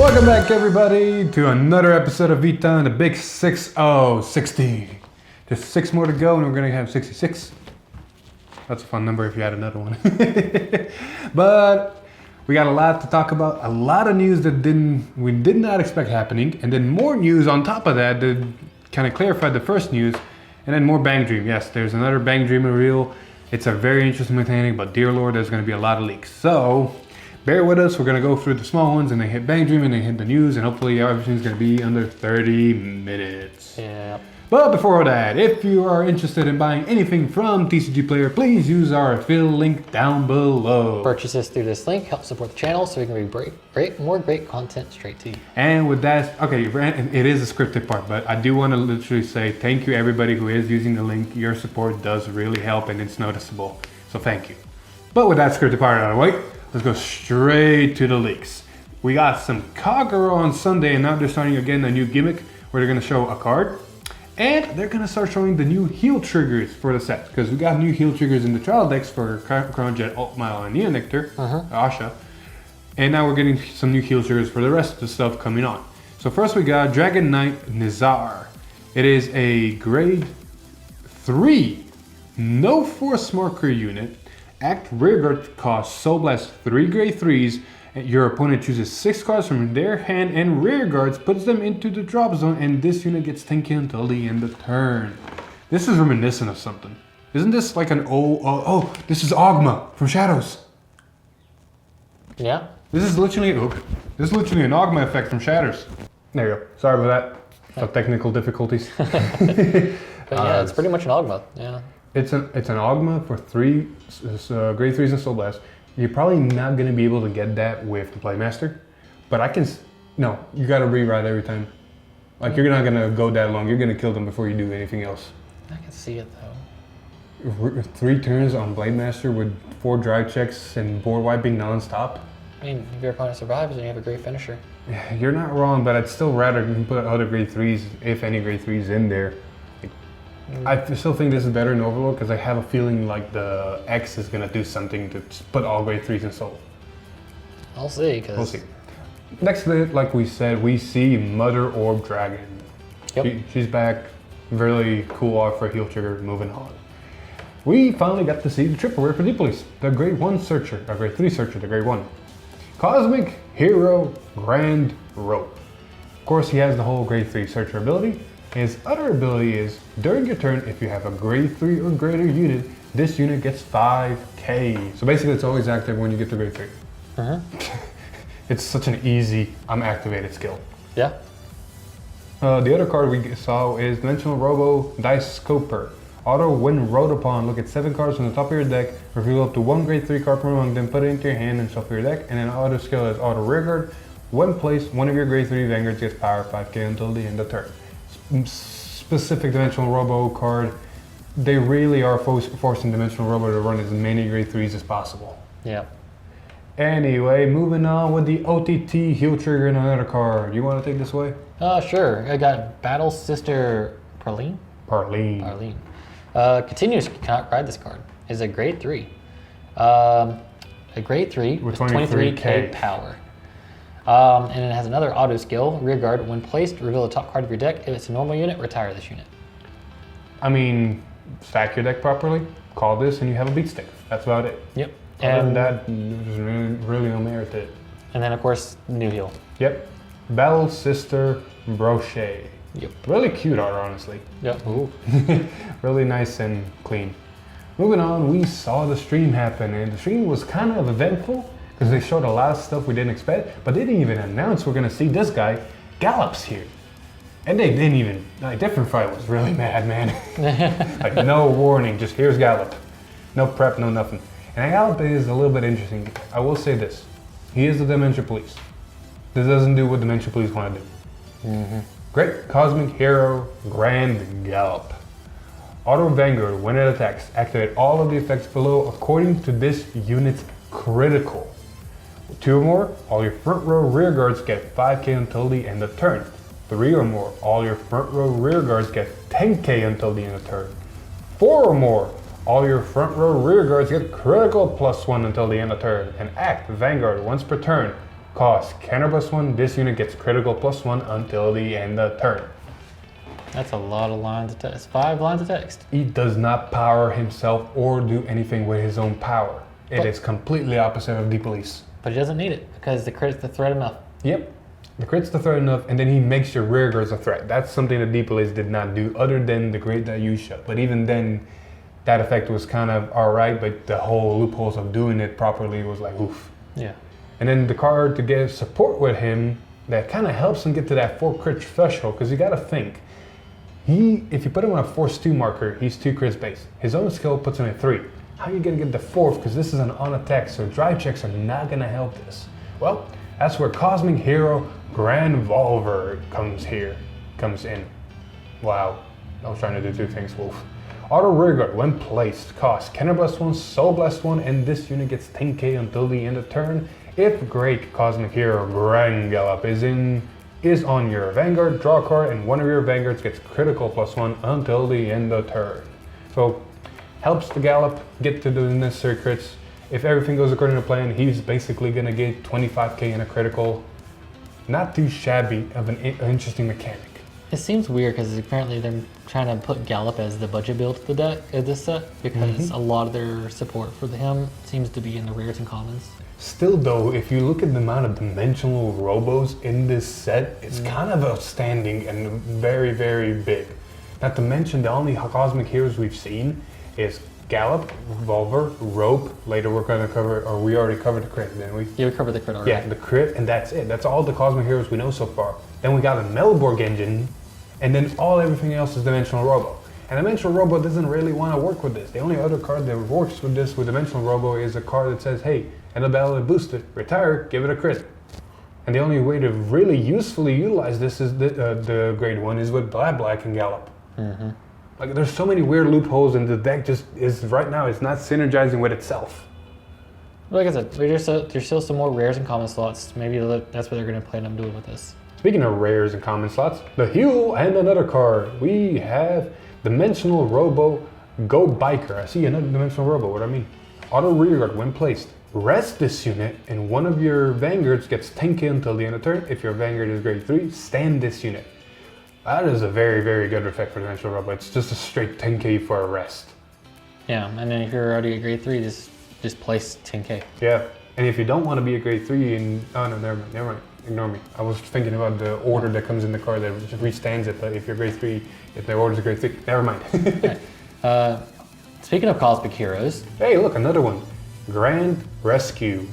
Welcome back, everybody, to another episode of Vita and the Big 60. Just 6 more to go, and we're gonna have 66. That's a fun number if you had another one. But we got a lot to talk about, a lot of news that we did not expect happening, and then more news on top of that that kind of clarified the first news, and then more Bang Dream. Yes, there's another Bang Dream reveal. It's a very interesting mechanic, but dear Lord, there's gonna be a lot of leaks. So bear with us, we're gonna go through the small ones and then hit Bang Dream and then hit the news, and hopefully everything's gonna be under 30 minutes. Yeah. But before that, if you are interested in buying anything from TCG Player, please use our affiliate link down below. Purchases through this link help support the channel so we can bring more great content straight to you. And with that, okay, it is a scripted part, but I do want to literally say thank you everybody who is using the link. Your support does really help and it's noticeable, so thank you. But with that scripted part out of the way, let's go straight to the leaks. We got some Kagura on Sunday, and now they're starting again a new gimmick where they're going to show a card. And they're going to start showing the new heal triggers for the set. Because we got new heal triggers in the trial decks for Crown Jet, Altmile, and Neonectar, Asha. And now we're getting some new heal triggers for the rest of the stuff coming on. So first we got Dragon Knight Nizar. It is a grade 3, no force marker unit. Act rearguard costs Soul Blast 3 grade 3s. Your opponent chooses 6 cards from their hand and rear guards, puts them into the drop zone, and this unit gets 10k until the end of the turn. This is reminiscent of something. Isn't this like an this is Ogma from Shadows. Yeah. This is literally an Ogma effect from Shadows. There you go. Sorry about that. Some technical difficulties. But yeah, it's pretty much an Ogma. Yeah. It's an Ogma for 3 grade 3s and Soul Blast. You're probably not going to be able to get that with Playmaster, but no, you got to rewrite every time. Like, you're not going to go that long. You're going to kill them before you do anything else. I can see it though. 3 turns on Blade Master with 4 drive checks and board wiping non-stop. I mean, if your opponent survives, then you have a great finisher. Yeah, you're not wrong, but I'd still rather put other grade 3s, if any grade 3s, in there. I still think this is better in Overlord because I have a feeling like the X is going to do something to put all grade 3s in Soul. I'll see. We'll see. Next, like we said, we see Mother Orb Dragon. Yep. She's back. Really cool art for heal trigger. Moving on. We finally got to see the triple rare for Deep Police, the grade 1 searcher, or grade 3 searcher, the grade 1. Cosmic Hero Grand Rope. Of course, he has the whole grade 3 searcher ability. His other ability is, during your turn, if you have a grade 3 or greater unit, this unit gets 5k. So basically it's always active when you get to grade 3. It's such an easy, activated skill. Yeah. The other card we saw is Dimensional Robo Dice Scoper. Auto, when rolled upon, look at 7 cards from the top of your deck, reveal up to 1 grade 3 card from among them, put it into your hand and shuffle your deck, and then auto skill is Auto Rearguard. When placed, one of your grade 3 Vanguards gets power 5k until the end of turn. Specific Dimensional Robo card, they really are forcing Dimensional Robo to run as many grade 3s as possible. Yeah. Anyway, moving on with the OTT heal trigger and another card. You want to take this away? Sure. I got Battle Sister Parleen. Continues cannot ride this card. Is a grade 3. A grade 3 with 23k power. And it has another auto skill, Rearguard. When placed, reveal the top card of your deck. If it's a normal unit, retire this unit. I mean, stack your deck properly, call this, and you have a beat stick. That's about it. Yep. Other than that, there's really no merit to it. And then, of course, new heal. Yep. Battle Sister Brochet. Yep. Really cute art, honestly. Yep. Ooh. Really nice and clean. Moving on, we saw the stream happen, and the stream was kind of eventful, because they showed a lot of stuff we didn't expect, but they didn't even announce we're gonna see this guy, Gallup's here. And they didn't even, Different Fright was really mad, man. Like, no warning, just here's Gallup. No prep, no nothing. And Gallup is a little bit interesting. I will say this, he is the Dimension Police. This doesn't do what Dimension Police wanna do. Great Cosmic Hero Grand Gallop. Auto Vanguard, when it attacks, activate all of the effects below according to this unit's critical. 2 or more, all your front row rear guards get 5k until the end of turn. 3 or more, all your front row rear guards get 10k until the end of turn. 4 or more, all your front row rear guards get critical +1 until the end of turn. And act Vanguard once per turn. Cost counter +1. This unit gets critical +1 until the end of turn. That's a lot of lines of text. 5 lines of text. He does not power himself or do anything with his own power. It is completely opposite of D-Police. But he doesn't need it because the crit's the threat enough. Yep. The crit's the threat enough, and then he makes your rear guards a threat. That's something that D-Police did not do other than the grid that you showed. But even then, that effect was kind of alright, but the whole loopholes of doing it properly was like, oof. Yeah. And then the card to get support with him, that kind of helps him get to that 4 crit threshold, because you got to think. If you put him on a force 2 marker, he's 2 crits base. His own skill puts him at 3. How are you going to get the 4th? Because this is an on attack, so drive checks are not going to help this. Well, that's where Cosmic Hero Grand Volver comes in. Wow, I was trying to do 2 things, Wolf. Auto rearguard, when placed, costs counter +1, soul +1, and this unit gets 10k until the end of turn. If Great Cosmic Hero Grand Gallop is on your Vanguard, draw a card, and one of your Vanguards gets critical +1 until the end of turn. So, helps the Gallop get to the necessary crits. If everything goes according to plan, he's basically gonna get 25k in a critical. Not too shabby of an interesting mechanic. It seems weird because apparently they're trying to put Gallop as the budget build to the deck of this set because a lot of their support for him seems to be in the rares and commons. Still though, if you look at the amount of dimensional robos in this set, it's kind of outstanding and very, very big. Not to mention the only Cosmic Heroes we've seen is Gallop, Volver, Rope. Later we're going to cover, or we already covered the crit, didn't we? Yeah, we covered the crit already. Yeah, the crit, and that's it. That's all the Cosmic Heroes we know so far. Then we got a Melborg engine, and then everything else is Dimensional Robo. And Dimensional Robo doesn't really want to work with this. The only other card that works with this, with Dimensional Robo, is a card that says, hey, end of battle and boost it, retire, give it a crit. And the only way to really usefully utilize this is the grade 1 is with Black and Gallop. Like there's so many weird loopholes, and the deck just is right now. It's not synergizing with itself. Like I said, there's still some more rares and common slots. Maybe that's what they're going to plan on doing with this. Speaking of rares and common slots, the Heal and another card. We have Dimensional Robo Go Biker. I see another Dimensional Robo. What do I mean? Auto rearguard when placed. Rest this unit, and one of your Vanguards gets 10k until the end of turn. If your Vanguard is grade 3, stand this unit. That is a very, very good effect for Dimensional Robo. It's just a straight 10k for a rest. Yeah, and then if you're already a grade 3, just place 10k. Yeah, and if you don't want to be a grade 3 and, oh no, never mind, ignore me. I was thinking about the order that comes in the card that restands it, but if you're grade 3, if the order's a grade 3, never mind. Right. Speaking of Cosmic Heroes. Hey, look, another one. Grand Rescue,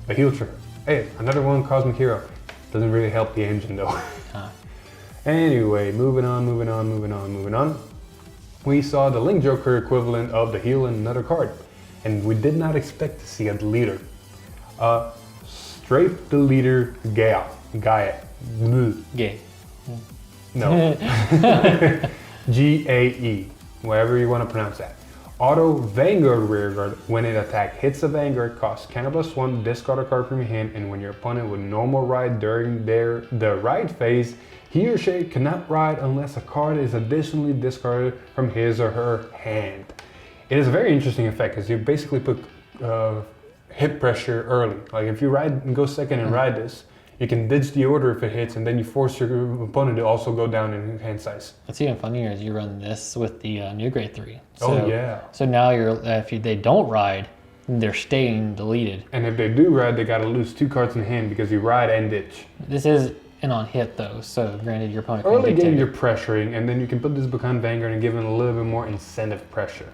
a heal trigger. Hey, another one, Cosmic Hero. Doesn't really help the engine though. Anyway, moving on. We saw the Link Joker equivalent of the heal and another card. And we did not expect to see a deleter. Straight deleter Gaia. Gay. No. GAE, whatever you want to pronounce that. Auto Vanguard rearguard, when an attack hits a Vanguard, costs counter +1, discard a card from your hand, and when your opponent would normal ride during the ride phase, he or she cannot ride unless a card is additionally discarded from his or her hand. It is a very interesting effect because you basically put hit pressure early. Like if you ride and go second and ride this, you can ditch the order if it hits, and then you force your opponent to also go down in hand size. What's even funnier is you run this with the new grade 3. So, oh yeah. So now they don't ride, they're staying deleted. And if they do ride, they gotta lose 2 cards in hand because you ride and ditch. This is an on hit though, so granted your opponent Early can game you're pressuring, and then you can put this behind Vanguard and give it a little bit more incentive pressure.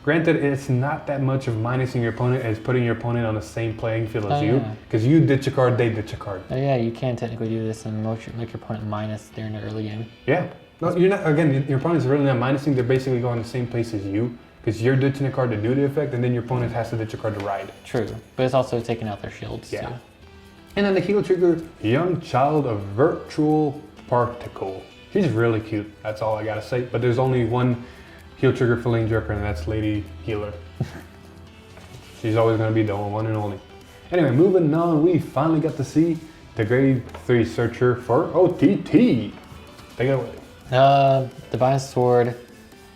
Granted, it's not that much of minusing your opponent as putting your opponent on the same playing field as you, because you ditch a card, they ditch a card. Oh yeah, you can technically do this and make your opponent minus during the early game. Yeah. No, you're not. Again, your opponent's really not minusing. They're basically going the same place as you, because you're ditching a card to do the effect, and then your opponent has to ditch a card to ride. True, but it's also taking out their shields too. And then the heal trigger, Young Child of Virtual Particle. She's really cute. That's all I gotta say. But there's only one heal trigger for Link Joker, and that's Lady Healer. She's always going to be the one and only. Anyway, moving on, we finally got to see the grade 3 searcher for OTT. Take it away. Divine Sword,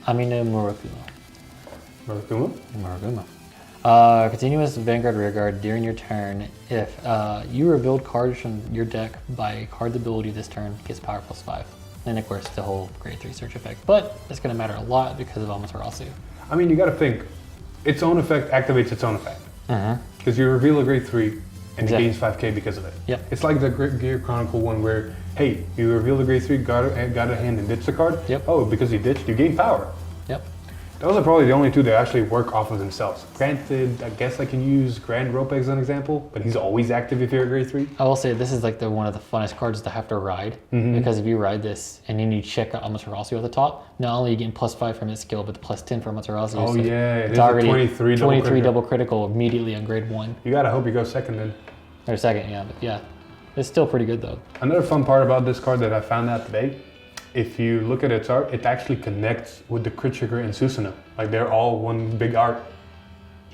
Amino Muraguma. Muraguma? Muraguma. Continuous Vanguard Rearguard during your turn. If you revealed cards from your deck by a card's ability this turn, gets power +5. And of course, the whole grade 3 search effect. But it's going to matter a lot because of Amaterasu. I mean, you got to think, its own effect activates its own effect. Because you reveal a grade 3 and it gains 5k because of it. Yep. It's like the Gear Chronicle one where, hey, you reveal the grade 3, got a hand and ditched the card. Yep. Oh, because you ditched, you gain power. Yep. Those are probably the only two that actually work off of themselves. Granted, I guess I can use Grand Rope as an example, but he's always active if you're a grade 3. I will say this is like one of the funnest cards to have to ride, because if you ride this and then you check out Amaterasu at the top, not only are you getting +5 from its skill, but the +10 from Amaterasu. Oh yeah, it's already 23 double critical immediately on grade 1. You gotta hope you go second then. Or second, yeah, but yeah. It's still pretty good though. Another fun part about this card that I found out today, if you look at its art, it actually connects with the Crit Trigger and Susuna. Like they're all one big art.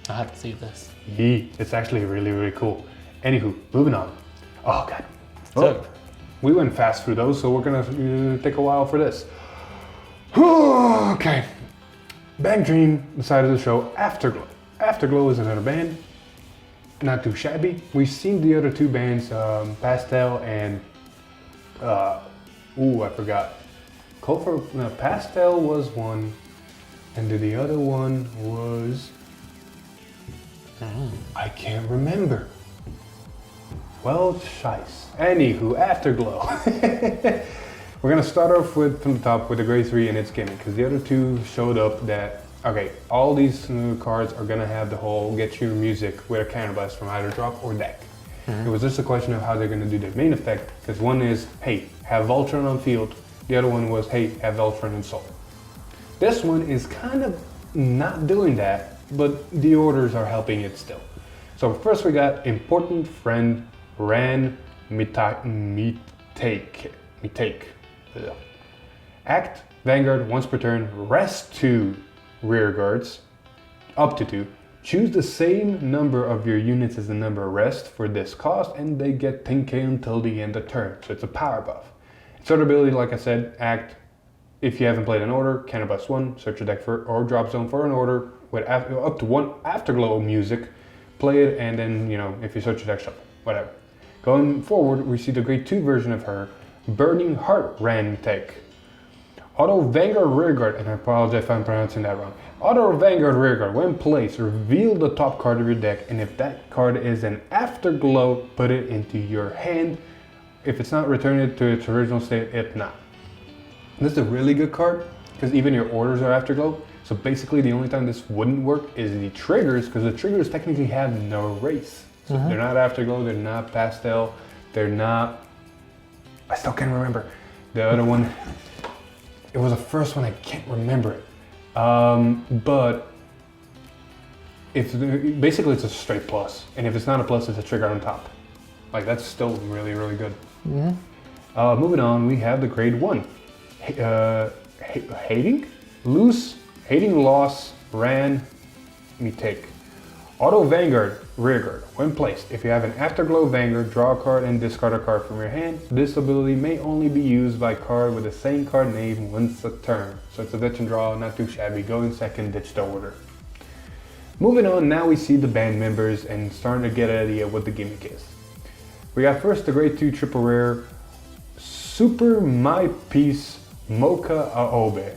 I have to see this. Yeah, it's actually really, really cool. Anywho, moving on. Oh God. So, we went fast through those, so we're gonna take a while for this. Okay. Bang Dream, the side of the show, Afterglow. Afterglow is another band. Not too shabby. We've seen the other two bands, Pastel and, I forgot. Pastel was one, and the other one was, I can't remember. Well, shice. Anywho, Afterglow. We're gonna start off from the top with the grade 3 and its gimmick, because the other two showed up that, okay, all these cards are gonna have the whole get your music with a counterblast from either drop or deck. It was just a question of how they're gonna do their main effect, because one is, hey, have Voltron on field. The other one was, hey, have Voltron in Soul. This one is kind of not doing that, but the orders are helping it still. So first we got Important Friend Ran Mitake. Act Vanguard once per turn, rest 2 rear guards, up to 2. Choose the same number of your units as the number rest for this cost, and they get 10k until the end of turn. So it's a power buff. Its other ability, like I said, Act. If you haven't played an order, counterblast 1, search your deck for or drop zone for an order with up to 1 Afterglow music. Play it, and then, you know, if you search your deck, shuffle, whatever. Going forward, we see the grade 2 version of her, Burning Heart Ran Take. Auto Vanguard Rearguard, and I apologize if I'm pronouncing that wrong. Auto Vanguard Rearguard, when placed, reveal the top card of your deck, and if that card is an Afterglow, put it into your hand. If it's not, return it to its original state, if not. This is a really good card, because even your orders are Afterglow. So basically the only time this wouldn't work is the triggers, because the triggers technically have no race. So they're not Afterglow, they're not Pastel, they're not, I still can't remember. The other one, it was the first one, I can't remember it. But basically it's a straight plus. And if it's not a plus, it's a trigger on top. Like that's still really, really good. Moving on, we have the grade 1. Hating Loss, Ran, Mitake. Auto Vanguard, Rearguard. When placed, if you have an Afterglow Vanguard, draw a card and discard a card from your hand. This ability may only be used by card with the same card name once a turn. So it's a ditch and draw, not too shabby. Go in second, ditch the order. Moving on, now we see the band members and starting to get an idea what the gimmick is. We got first the grade 2 triple rare, Super My Piece Mocha Aobe.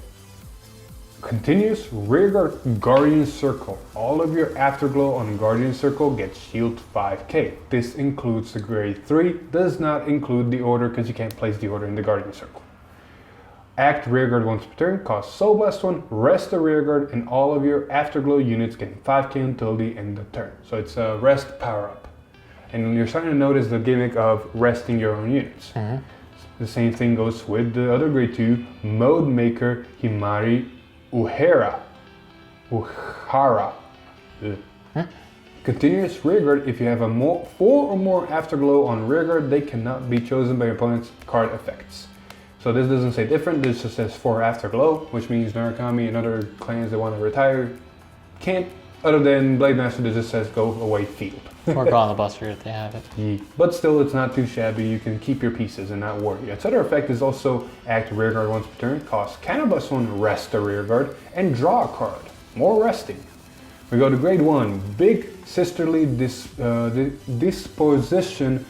Continuous Rearguard Guardian Circle. All of your Afterglow on Guardian Circle gets shield 5k. This includes the grade 3, does not include the order because you can't place the order in the Guardian Circle. Act Rearguard once per turn, cost Soul Blast 1, rest the Rearguard, and all of your Afterglow units get 5k until the end of turn. So it's a rest power up. And you're starting to notice the gimmick of resting your own units. The same thing goes with the other grade 2, Mode Maker Himari Uhara. Continuous Rearguard, if you have 4 or more Afterglow on Rearguard, they cannot be chosen by your opponent's card effects. So this doesn't say different, this just says 4 Afterglow, which means Narukami and other clans that want to retire can't, other than Blade Master that just says go away field. Or call on the Buster if they have it. Yeah. But still, it's not too shabby. You can keep your pieces and not worry. Its other effect is also Act Rearguard once per turn, cost Counterblast 1, rest the Rearguard, and draw a card. More resting. We go to grade 1, Big Sisterly Disposition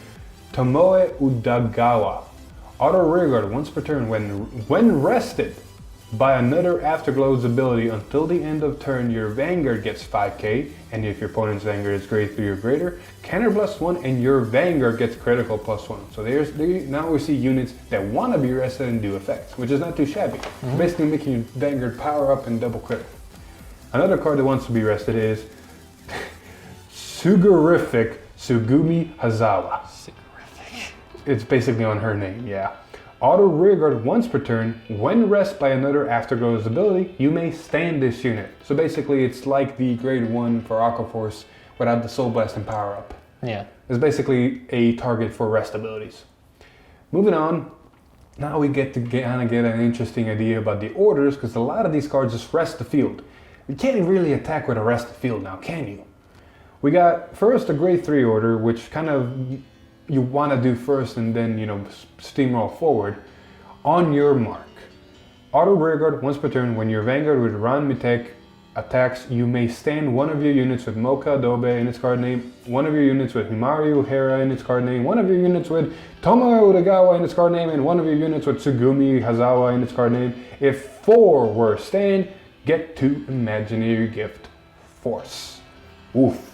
Tomoe Udagawa. Auto rearguard once per turn when rested by another Afterglow's ability until the end of turn. Your Vanguard gets 5k, and if your opponent's Vanguard is grade 3 or greater, counter +1, and your Vanguard gets critical +1. So now we see units that want to be rested and do effects, which is not too shabby. Basically making your Vanguard power up and double crit. Another card that wants to be rested is Sugarific Sugumi Hazawa. Sugarific. It's basically on her name, yeah. Auto rearguard once per turn. When rest by another Afterglow's ability, you may stand this unit. So basically it's like the grade 1 for Aqua Force without the Soul Blast and power up. Yeah. It's basically a target for rest abilities. Moving on, now we get to kind of get an interesting idea about the orders, because a lot of these cards just rest the field. You can't really attack with a rested field now, can you? We got first a grade 3 order, which kind of you want to do first and then, steamroll forward. On your mark. Auto rearguard once per turn. When your Vanguard with Ran Mitek attacks, you may stand one of your units with Mocha Adobe in its card name, one of your units with Himaru Hera in its card name, one of your units with Tomoe Udagawa in its card name, and one of your units with Tsugumi Hazawa in its card name. If 4 were stand, get 2 imaginary gift force. Oof.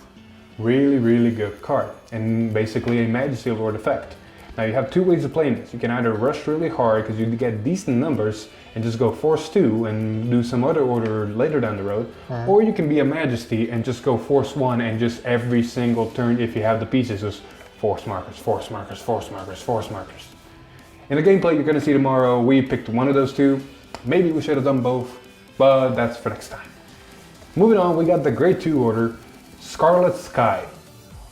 Really, really good card, and basically a Majesty Lord effect. Now you have 2 ways of playing this. You can either rush really hard because you get decent numbers and just go force 2 and do some other order later down the road, or you can be a Majesty and just go force 1 and just every single turn, if you have the pieces, just force markers, force markers, force markers, force markers. In the gameplay you're going to see tomorrow, we picked one of those 2. Maybe we should have done both, but that's for next time. Moving on, we got the grade 2 order, Scarlet Sky.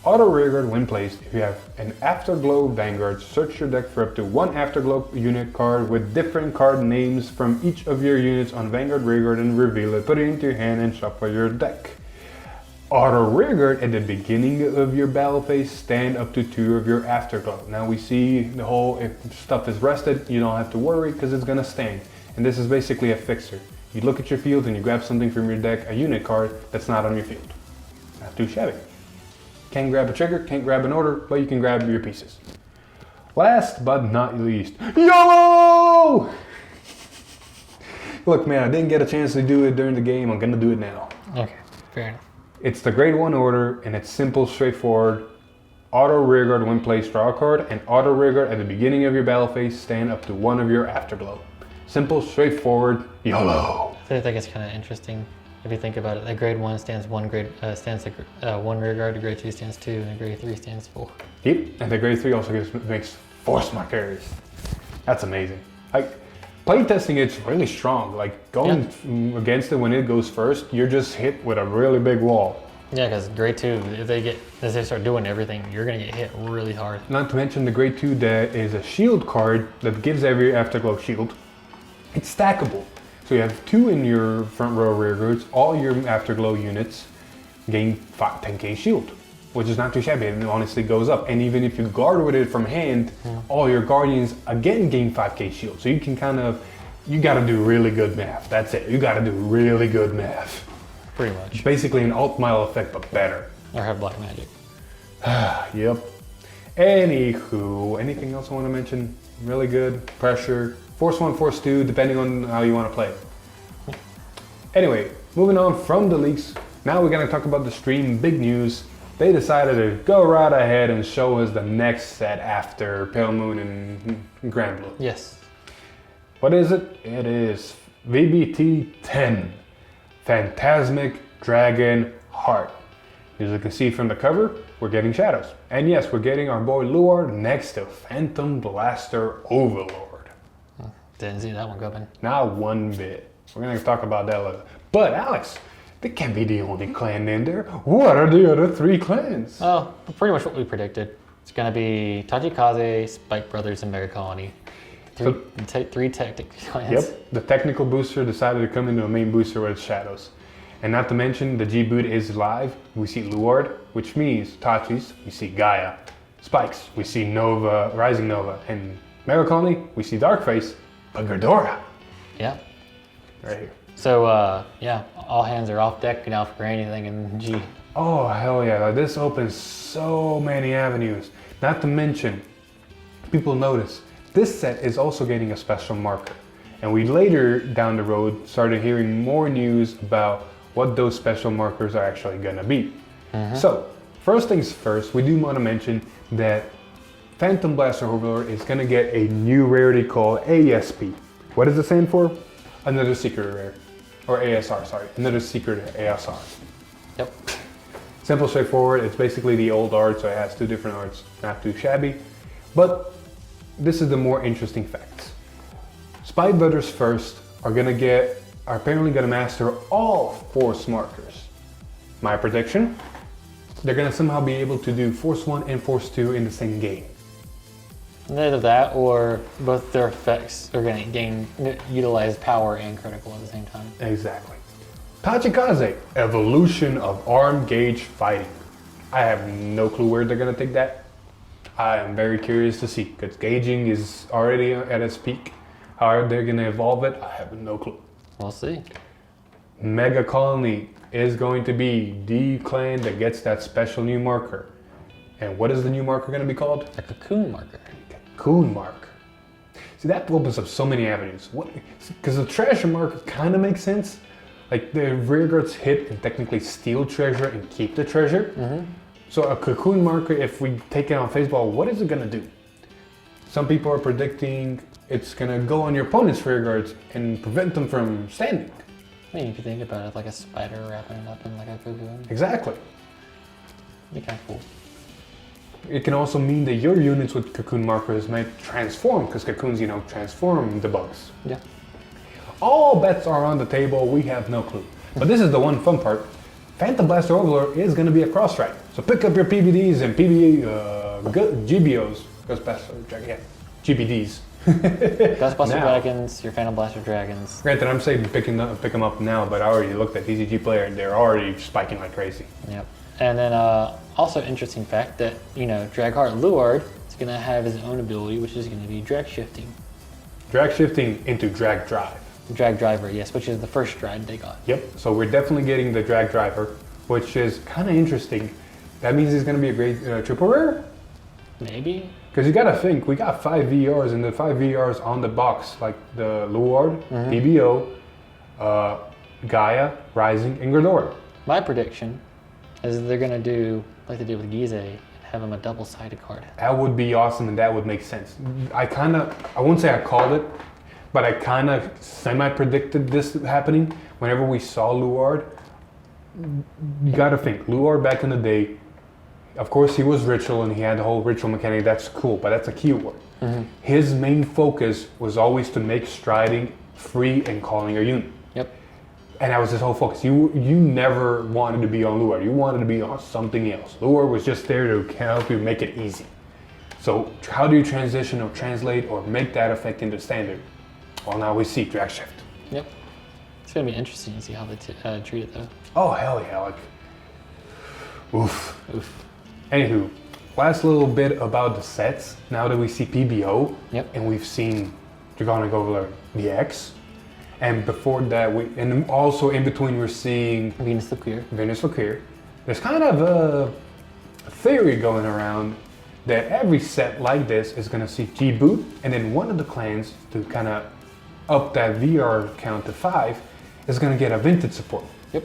Auto rearguard when placed. If you have an Afterglow Vanguard, search your deck for up to 1 Afterglow unit card with different card names from each of your units on Vanguard rearguard and reveal it. Put it into your hand and shuffle your deck. Auto rearguard at the beginning of your battle phase, stand up to 2 of your Afterglow. Now we see the whole, if stuff is rested, you don't have to worry because it's gonna stand. And this is basically a fixer. You look at your field and you grab something from your deck, a unit card that's not on your field. Not too shabby. Can't grab a trigger, can't grab an order, but you can grab your pieces. Last but not least, YOLO! Look man, I didn't get a chance to do it during the game, I'm gonna do it now. Okay, fair enough. It's the grade 1 order, and it's simple, straightforward. Auto rearguard when placed, draw a card, and auto rearguard at the beginning of your battle phase, stand up to 1 of your Afterglow. Simple, straightforward, YOLO! So I think it's kind of interesting if you think about it. That grade 1 stands 1 rearguard, grade 2 stands 2, and grade 3 stands 4. Yep, and the grade 3 also makes force markers. That's amazing. Like, playtesting it's really strong. Like, going against it when it goes first, you're just hit with a really big wall. Yeah, because grade 2, if they start doing everything, you're going to get hit really hard. Not to mention the grade 2 that is a shield card that gives every Afterglow shield. It's stackable. So you have 2 in your front row rearguards, all your Afterglow units gain 10k shield, which is not too shabby, and it honestly goes up. And even if you guard with it from hand, all your Guardians again gain 5k shield. So you can you gotta do really good math. That's it, you gotta do really good math. Pretty much. It's basically an alt mile effect, but better. Or have black magic. Yep. Anywho, anything else I want to mention? Really good, pressure. Force 1, Force 2, depending on how you want to play. Anyway, moving on from the leaks, now we're going to talk about the stream. Big news. They decided to go right ahead and show us the next set after Pale Moon and Grand Blue. Yes. What is it? It is VBT 10, Phantasmic Dragon Heart. As you can see from the cover, we're getting shadows. And yes, we're getting our boy Luard next to Phantom Blaster Overlord. Didn't see that one coming. Not one bit. We're gonna talk about that later. But Alex, that can't be the only clan in there. What are the other 3 clans? Oh, pretty much what we predicted. It's gonna be Tachikaze, Spike Brothers, and Mega Colony. 3 tactic clans. Yep, the technical booster decided to come into a main booster with shadows. And not to mention, the G-Boot is live. We see Luard, which means Tachis. We see Gaia. Spikes, we see Nova, Rising Nova. And Mega Colony, we see Darkface. But Ghidorah. Yeah. right here. So yeah, all hands are off deck now for anything in G. Oh, hell yeah. This opens so many avenues. Not to mention, people notice, this set is also getting a special marker. And we later down the road started hearing more news about what those special markers are actually gonna be. So, first things first, we do want to mention that Phantom Blaster Overlord is gonna get a new rarity called ASP. What does it stand for? Another secret rare. Or ASR, sorry. Another secret ASR. Yep. Simple, straightforward. It's basically the old art, so it has two different arts. Not too shabby. But this is the more interesting facts. Spy Brothers first are apparently gonna master all Force markers. My prediction? They're gonna somehow be able to do Force 1 and Force 2 in the same game. Either that or both their effects are going to utilize power and critical at the same time. Exactly. Tachikaze, evolution of arm gauge fighting. I have no clue where they're gonna take that. I am very curious to see, because gauging is already at its peak. How they're gonna evolve it, I have no clue. We'll see. Mega Colony is going to be the clan that gets that special new marker. And what is the new marker gonna be called? A cocoon marker. Cocoon mark. See, that opens up so many avenues. Because the treasure marker kind of makes sense. Like the rearguards hit and technically steal treasure and keep the treasure. So a cocoon marker, if we take it on face value, what is it gonna do? Some people are predicting it's gonna go on your opponent's rearguards and prevent them from standing. I mean, you could think about it like a spider wrapping it up in like a cocoon. Exactly. Be kind of cool. It can also mean that your units with cocoon markers might transform, because cocoons, transform the bugs. Yeah. All bets are on the table, we have no clue. But this is the one fun part. Phantom Blaster Overlord is going to be a cross-strike. So pick up your PBDs and GBOs, Ghostbuster Dragon, yeah, GBDs. Ghostbuster Dragons, your Phantom Blaster Dragons. Granted, I'm saying pick them up now, but I already looked at DCG Player and they're already spiking like crazy. Yep. And then also interesting fact that, Dragheart Luard is going to have his own ability, which is going to be drag shifting. Drag shifting into drag drive. Drag driver, yes, which is the first stride they got. Yep, so we're definitely getting the drag driver, which is kind of interesting. That means it's going to be a great triple rare? Maybe. Because you got to think, we got 5 VRs, and the 5 VRs on the box, like the Luard, PBO, Gaia, Rising, and Gridor. My prediction is they're going to do like they did with Gize and have him a double-sided card. That would be awesome, and that would make sense. I won't say I called it, but I kind of semi-predicted this happening. Whenever we saw Luard, you got to think, Luard back in the day, of course he was ritual and he had the whole ritual mechanic, that's cool, but that's a keyword. His main focus was always to make striding free and calling your unit. Yep. And that was his whole focus. You never wanted to be on Luard, you wanted to be on something else. Luard was just there to help you make it easy. So how do you transition or translate or make that effect into standard? Well, now we see drag shift. Yep. It's going to be interesting to see how they treat it though. Oh, hell yeah, like, oof. Anywho, last little bit about the sets. Now that we see PBO, and we've seen Dragonic Overlord DX, and before that, and also in between we're seeing Venus Laqueer. There's kind of a theory going around that every set like this is going to see G-Boot, and then one of the clans to kind of up that VR count to 5 is going to get a vintage support. Yep.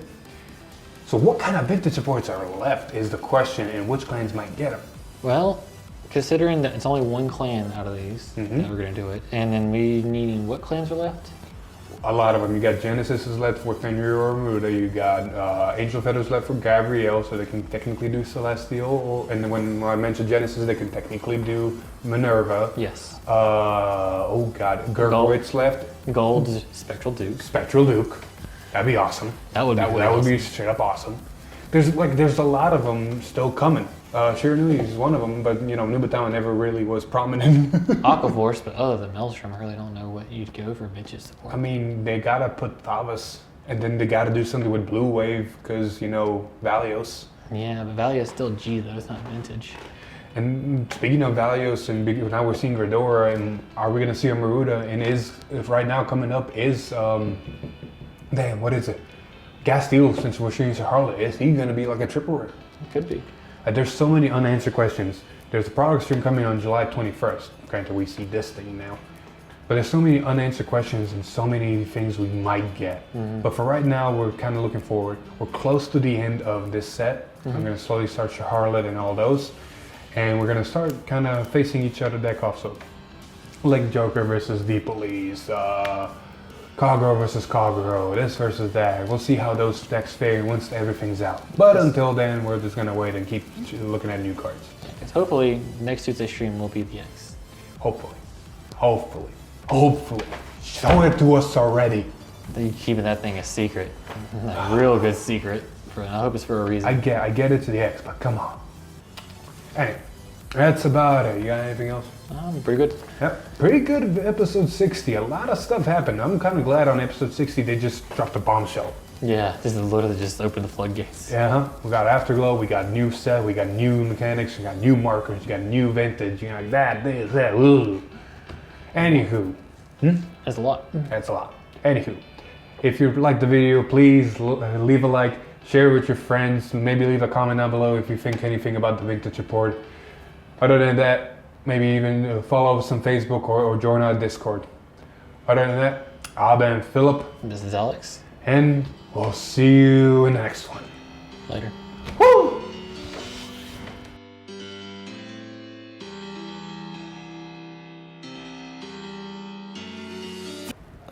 So what kind of vintage supports are left is the question, and which clans might get them? Well, considering that it's only one clan out of these that we're going to do it, and then we needing what clans are left? A lot of them. You got Genesis is left for Fenrir or Muda. You got Angel Feathers left for Gabrielle, so they can technically do Celestial. And then when I mentioned Genesis, they can technically do Minerva. Yes. Oh God, Gergowitz left. Gold Spectral Duke. Spectral Duke. That'd be awesome. That would be straight up awesome. There's a lot of them still coming. Shiranui is one of them, but Nubatown never really was prominent. Aquaforce, but other than Maelstrom, I really don't know what you'd go for vintage support. I mean, they gotta put Thavas, and then they gotta do something with Blue Wave, because, Valios. Yeah, but Valios is still G, though, it's not vintage. And speaking of Valios, and now we're seeing Gridora, and are we gonna see a Maruda, and is right now coming up is Damn, what is it? Gastil, since we're shooting Harley, is he gonna be like a triple rare? It could be. There's so many unanswered questions. There's a product stream coming on July 21st. Granted, we see this thing now. But there's so many unanswered questions and so many things we might get. But for right now, we're kind of looking forward. We're close to the end of this set. I'm going to slowly start Charlotte and all those. And we're going to start kind of facing each other deck off. So, like Joker versus The Police, Kagro versus Kagro, this versus that. We'll see how those decks fare once everything's out. But until then, we're just going to wait and keep looking at new cards. Because hopefully, next Tuesday stream will be the X. Hopefully. Hopefully. Hopefully. Show it to us already. They're keeping that thing a secret. A real good secret. I hope it's for a reason. I get it to the X, but come on. Anyway, that's about it. You got anything else? Pretty good. Yep, pretty good episode 60. A lot of stuff happened. I'm kind of glad on episode 60 they just dropped a bombshell. Yeah, this is literally just opened the floodgates. Yeah, we got Afterglow, we got new set, we got new mechanics, we got new markers, you got new vintage, you got that, this, that, ooh. Anywho. That's a lot. That's a lot. Anywho, if you liked the video, please leave a like, share it with your friends, maybe leave a comment down below if you think anything about the vintage report. Other than that, maybe even follow us on Facebook or join our Discord. Other than that, I've been Philip. This is Alex. And we'll see you in the next one. Later. Woo!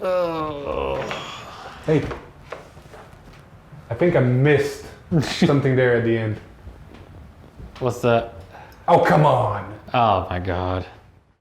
Oh. Hey, I think I missed something there at the end. What's that? Oh, come on. Oh my god.